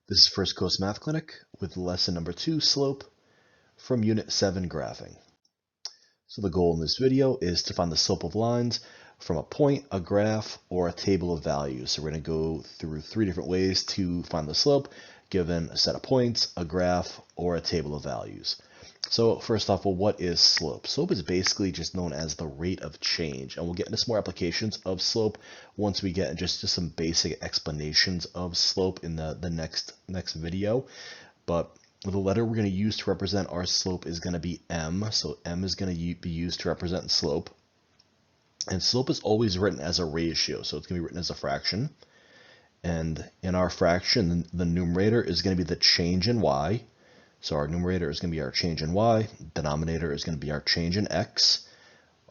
This is First Coast Math Clinic with lesson number 2, slope, from Unit 7, graphing. So the goal in this video is to find the slope of lines from a point, a graph, or a table of values. So we're going to go through 3 different ways to find the slope, given a set of points, a graph, or a table of values. So first off, well, what is slope? Slope is basically just known as the rate of change, and we'll get into some more applications of slope once we get just some basic explanations of slope in the next video. But the letter we're going to use to represent our slope is going to be m. So m is going to be used to represent slope. And slope is always written as a ratio, so it's going to be written as a fraction. And in our fraction, the numerator is going to be the change in y. So our numerator is going to be our change in y, denominator is going to be our change in x,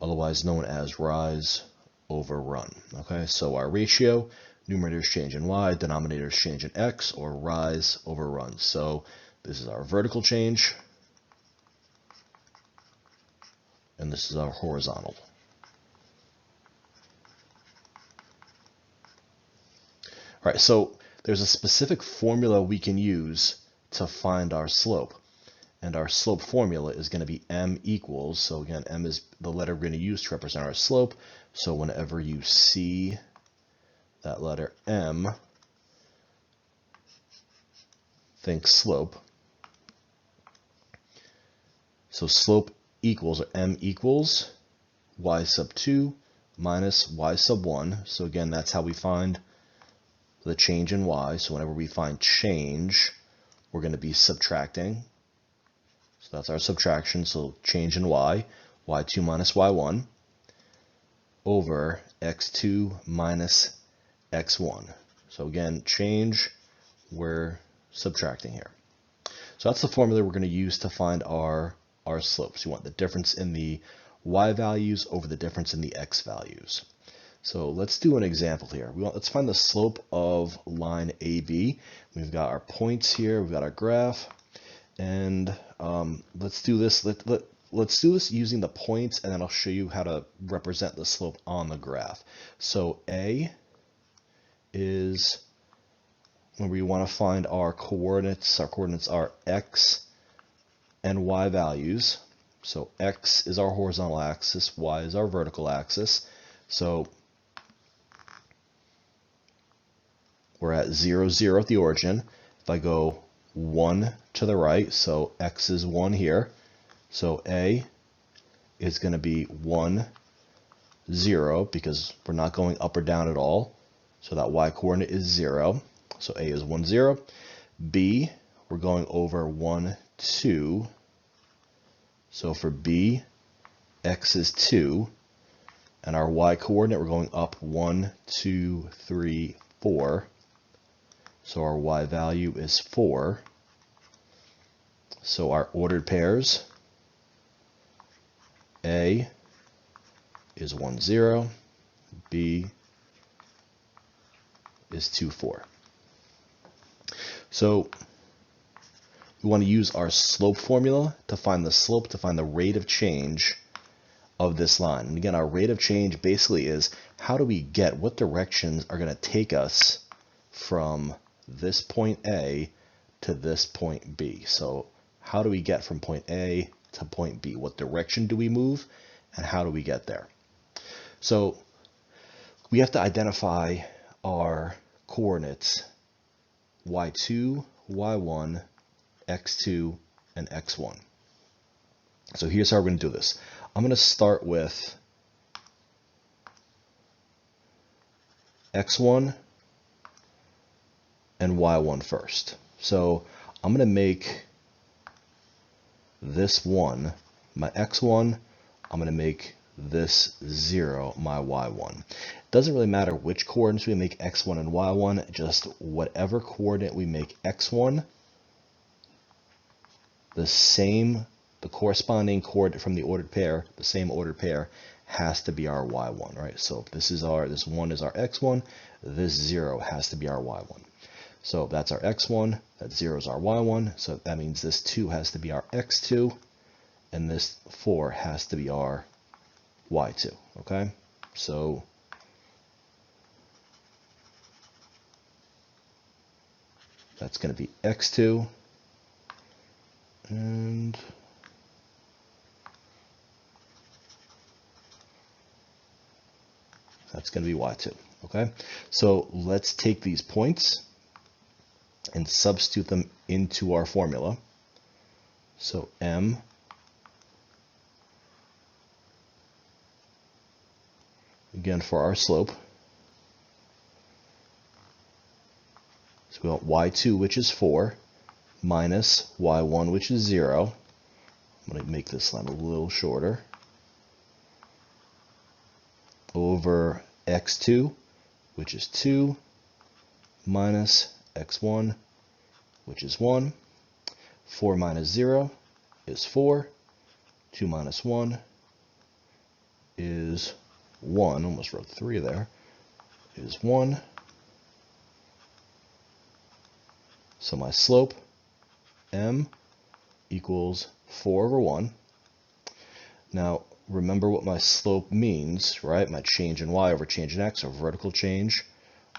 otherwise known as rise over run. Okay, so our ratio, numerator is change in y, denominator is change in x, or rise over run. So this is our vertical change, and this is our horizontal. All right, so there's a specific formula we can use to find our slope. And our slope formula is going to be m equals, so again, m is the letter we're going to use to represent our slope. So whenever you see that letter m, think slope. So slope equals, or m equals, y sub 2 minus y sub 1. So again, that's how we find the change in y. So whenever we find change, we're going to be subtracting. So that's our subtraction. So change in y, y2 minus y1 over x2 minus x1. So again, change, we're subtracting here. So that's the formula we're going to use to find our slopes. You want the difference in the y values over the difference in the x values. So let's do an example here. Let's find the slope of line AB. We've got our points here, we've got our graph, and let's do this. Let's do this using the points, and then I'll show you how to represent the slope on the graph. So A is when we want to find our coordinates. Our coordinates are x and y values. So x is our horizontal axis, y is our vertical axis. So we're at 0, 0 at the origin. If I go 1 to the right, so x is 1 here. So A is going to be 1, 0, because we're not going up or down at all. So that y coordinate is 0. So A is 1, 0. B, we're going over 1, 2. So for B, x is 2. And our y coordinate, we're going up 1, 2, 3, 4. So our y value is 4. So our ordered pairs, A is 1, 0, B is 2, 4. So we want to use our slope formula to find the slope, to find the rate of change of this line. And again, our rate of change basically is how do we get, what directions are going to take us from this point A to this point B. So how do we get from point A to point B? What direction do we move, and how do we get there? So we have to identify our coordinates y2, y1, x2, and x1. So here's how we're going to do this. I'm going to start with x1 and y1 first. So I'm going to make this 1 my x1. I'm going to make this 0 my y1. It doesn't really matter which coordinates we make x1 and y1, just whatever coordinate we make x1, the corresponding coordinate from the ordered pair, the same ordered pair, has to be our y1, right? So this 1 is our x1, this 0 has to be our y1. So that's our x1, that 0 is our y1, so that means this 2 has to be our x2, and this 4 has to be our y2, okay? So That's going to be x2, and that's going to be y2. Okay, so let's take these points and substitute them into our formula. So m again for our slope. So we want y2, which is 4, minus y1, which is 0. I'm going to make this line a little shorter, over x2, which is 2, minus x1, which is 1. 4 minus 0 is 4. 2 minus 1 is 1. Almost wrote 3 there. Is 1. So my slope, m, equals 4 over 1. Now, remember what my slope means, right? My change in y over change in x, or vertical change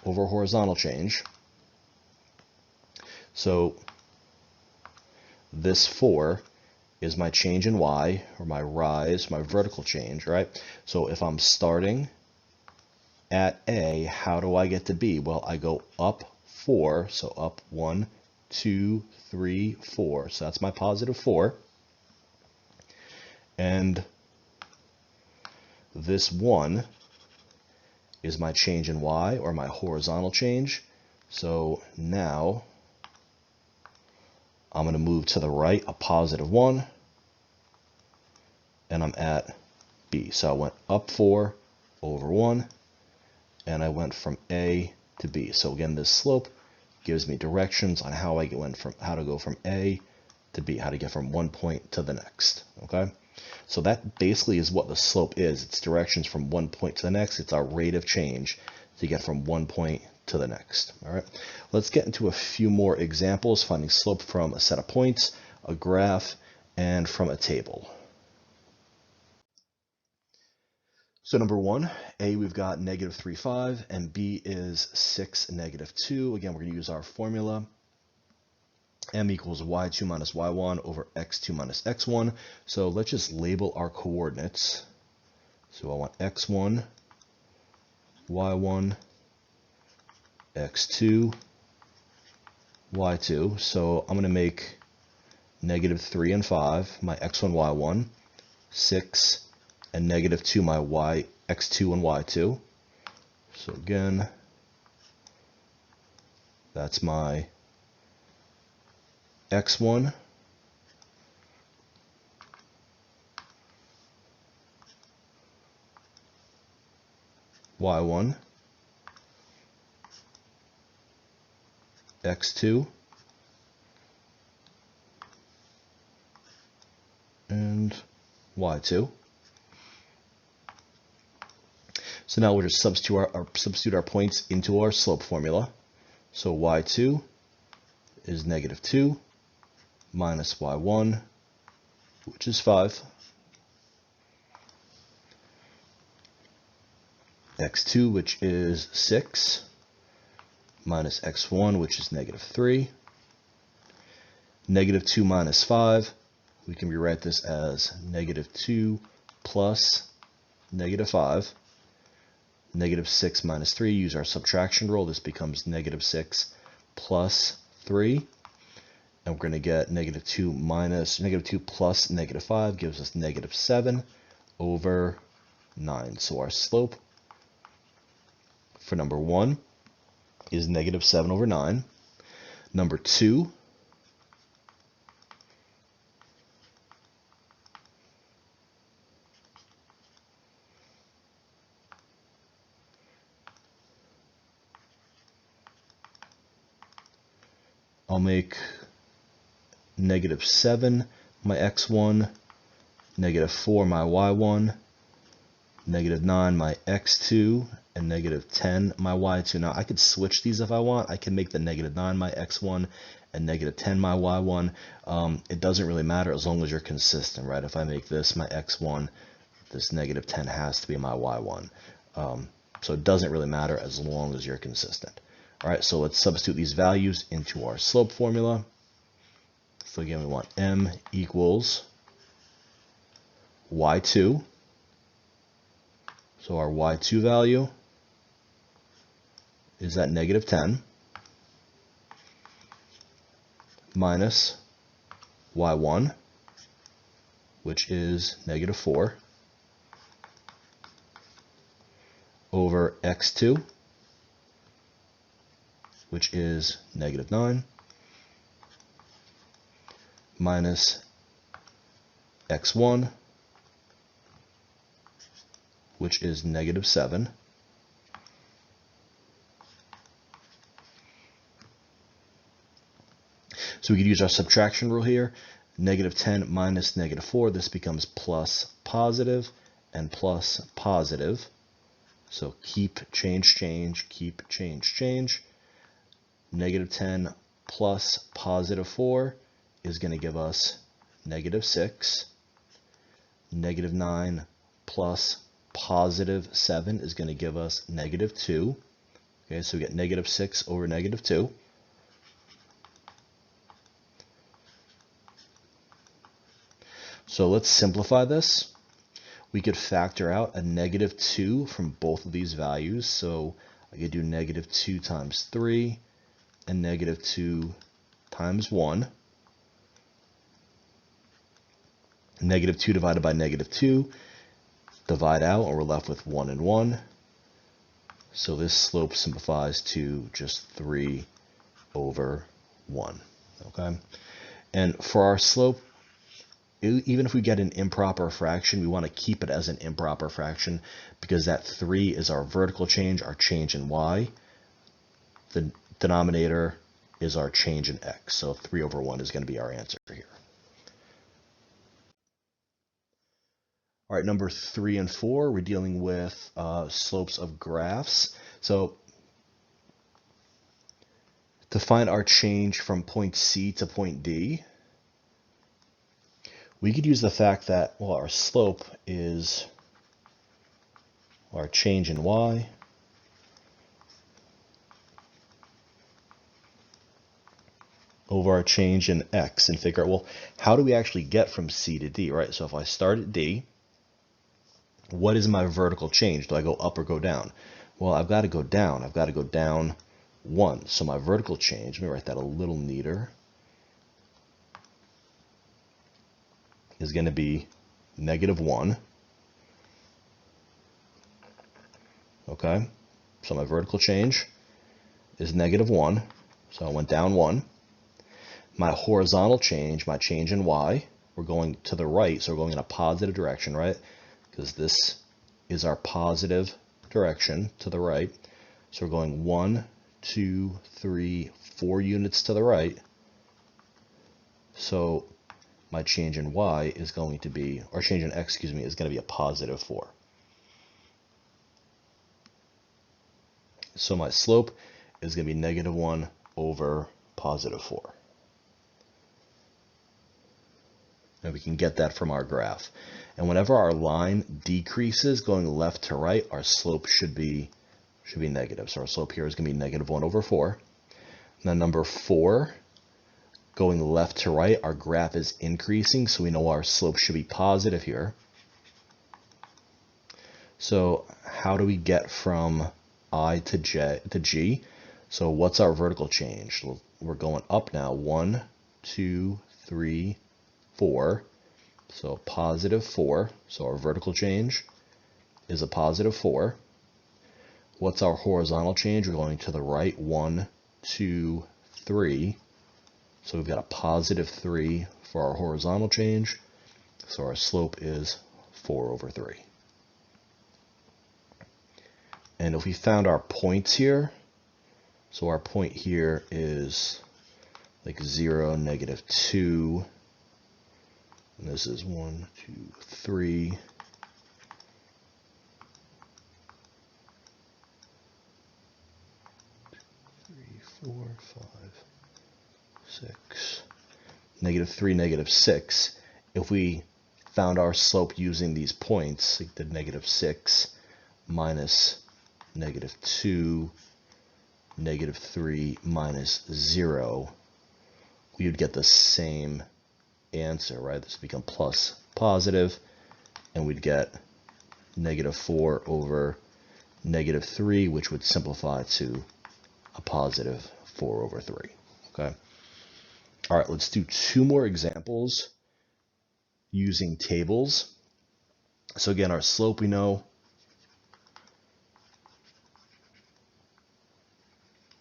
over horizontal change. So this 4 is my change in y, or my rise, my vertical change, right? So if I'm starting at A, how do I get to B? Well, I go up 4, so up 1, 2, 3, 4. So that's my positive 4. And this 1 is my change in y, or my horizontal change. So now I'm going to move to the right a positive 1, and I'm at B. So I went up 4 over 1, and I went from A to B. So again, this slope gives me directions on how I how to go from A to B, how to get from one point to the next. Okay, so that basically is what the slope is. It's directions from one point to the next. It's our rate of change to get from one point to the next. All right, let's get into a few more examples, finding slope from a set of points, a graph, and from a table. So number 1, A, we've got negative 3, 5, and B is 6, negative 2. Again, we're going to use our formula. M equals y2 minus y1 over x2 minus x1. So let's just label our coordinates. So I want x1, y1, x2, y2. So I'm going to make negative 3 and 5 my x1, y1, 6, and negative 2 my x2 and y2. So again, that's my x1, y1, x2, and y2. So now we'll just substitute our points into our slope formula. So y2 is negative 2 minus y1, which is 5. x2, which is 6, minus x1, which is negative 3. Negative 2 minus 5, we can rewrite this as negative 2 plus negative 5. Negative 6 minus 3, use our subtraction rule. This becomes negative 6 plus 3. And we're going to get negative 2 plus negative 5 gives us negative 7 over 9. So our slope for number 1 is negative 7 over 9. Number 2, I'll make negative 7 my x1, negative 4 my y1, negative 9 my x2, and negative 10 my y2. Now I could switch these if I want. I can make the negative 9 my x1 and negative 10 my y1. It doesn't really matter as long as you're consistent, right? If I make this my x1, this negative 10 has to be my y1. So it doesn't really matter as long as you're consistent. All right, so let's substitute these values into our slope formula. So again, we want m equals y2. So our y2 value is at negative 10 minus y1, which is negative 4, over x2, which is negative 9, minus x1, which is negative 7, so we could use our subtraction rule here. Negative 10 minus negative 4, this becomes plus positive and plus positive. So keep, change, change, keep, change, change. Negative 10 plus positive 4 is going to give us negative 6. Negative 9 plus positive 7 is going to give us negative 2. Okay, so we get negative 6 over negative 2. So let's simplify this. We could factor out a negative 2 from both of these values. So I could do negative 2 times 3 and negative 2 times 1. Negative 2 divided by negative 2, divide out, and we're left with 1 and 1. So this slope simplifies to just 3 over 1. Okay, and for our slope, even if we get an improper fraction, we want to keep it as an improper fraction because that 3 is our vertical change, our change in y. The denominator is our change in x. So 3 over 1 is going to be our answer here. All right, number 3 and 4, we're dealing with slopes of graphs. So to find our change from point C to point D, we could use the fact that, well, our slope is our change in y over our change in x and figure out, well, how do we actually get from C to D, right? So if I start at D, what is my vertical change? Do I go up or go down? Well, I've got to go down. I've got to go down 1. So my vertical change, let me write that a little neater, is going to be negative 1. Okay, so my vertical change is negative 1. So I went down 1. My horizontal change, my change in y, we're going to the right, so we're going in a positive direction, right? Because this is our positive direction to the right. So we're going 1, 2, 3, 4 units to the right. So my change in y is going to be, or change in x, excuse me, is going to be a positive 4. So my slope is going to be negative 1 over positive 4. And we can get that from our graph. And whenever our line decreases going left to right, our slope should be negative. So our slope here is going to be negative 1 over 4. Now number 4, going left to right, our graph is increasing, so we know our slope should be positive here. So how do we get from I to G? So what's our vertical change? We're going up now. 1, 2, 3, 4. So positive 4. So our vertical change is a positive 4. What's our horizontal change? We're going to the right. 1, 2, 3. So we've got a positive 3 for our horizontal change. So our slope is 4 over 3. And if we found our points here, so our point here is like 0, negative 2. And this is 1, 2, 3. 3, 4, 5, 6. Negative 3, negative 6. If we found our slope using these points, like the negative 6 minus negative 2 negative 3 minus 0, we would get the same answer, right? This would become plus positive, and we'd get negative 4 over negative 3, which would simplify to a positive 4 over 3, okay? All right, let's do 2 more examples using tables. So again, our slope we know,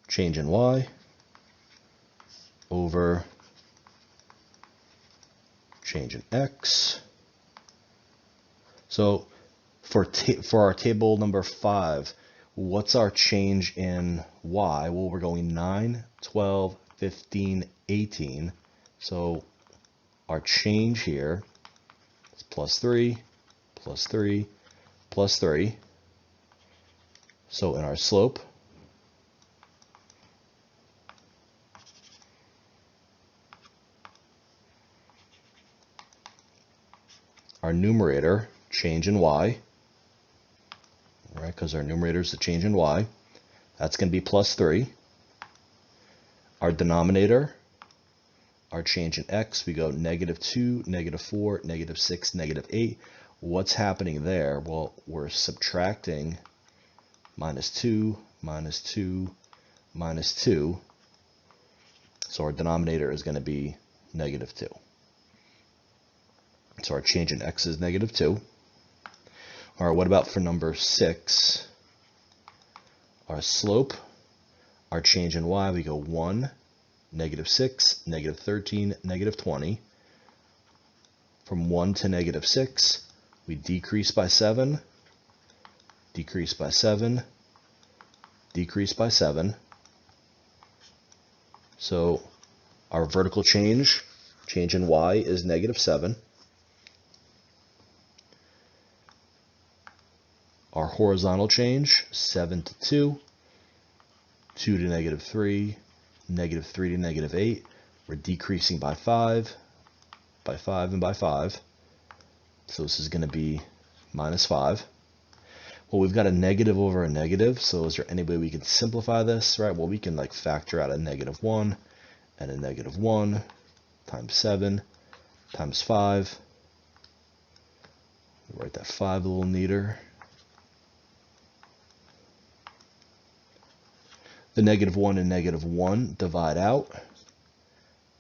change in y over change in x. So for our table number 5, what's our change in y? Well, we're going 9, 12, 15, 18. So our change here is plus 3, plus 3, plus 3. So in our slope, our numerator, change in y, right, because our numerator is the change in y, that's going to be plus 3. Our denominator, our change in x, we go negative 2, negative 4, negative 6, negative 8. What's happening there? Well, we're subtracting minus 2, minus 2, minus 2. So our denominator is going to be negative 2. So our change in x is negative 2. All right, what about for number 6? Our slope, our change in y, we go 1, negative 6, negative 13, negative 20. From 1 to negative 6, we decrease by 7, decrease by 7, decrease by 7. So our vertical change in y is negative 7. Our horizontal change, 7 to 2, 2 to negative 3, negative 3 to negative 8. We're decreasing by 5, and by 5. So this is going to be minus 5. Well, we've got a negative over a negative, so is there any way we can simplify this, right? Well, we can like factor out a negative 1 and a negative 1 times 7 times 5. Write that 5 a little neater. The negative 1 and negative 1 divide out,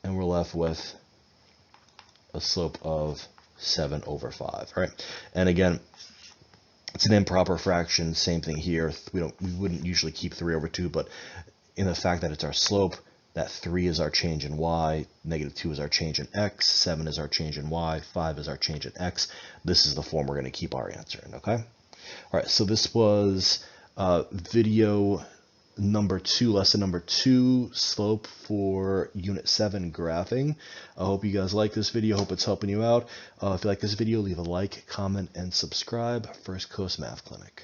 and we're left with a slope of 7 over 5, right? And again, it's an improper fraction, same thing here. We wouldn't usually keep 3 over 2, but in the fact that it's our slope, that 3 is our change in y, negative 2 is our change in x, 7 is our change in y, 5 is our change in x. This is the form we're going to keep our answer in, okay? All right, so this was video number 2, lesson number 2, slope for unit 7 graphing. I hope you guys like this video. Hope it's helping you out. If you like this video, leave a like, comment, and subscribe. First Coast Math Clinic.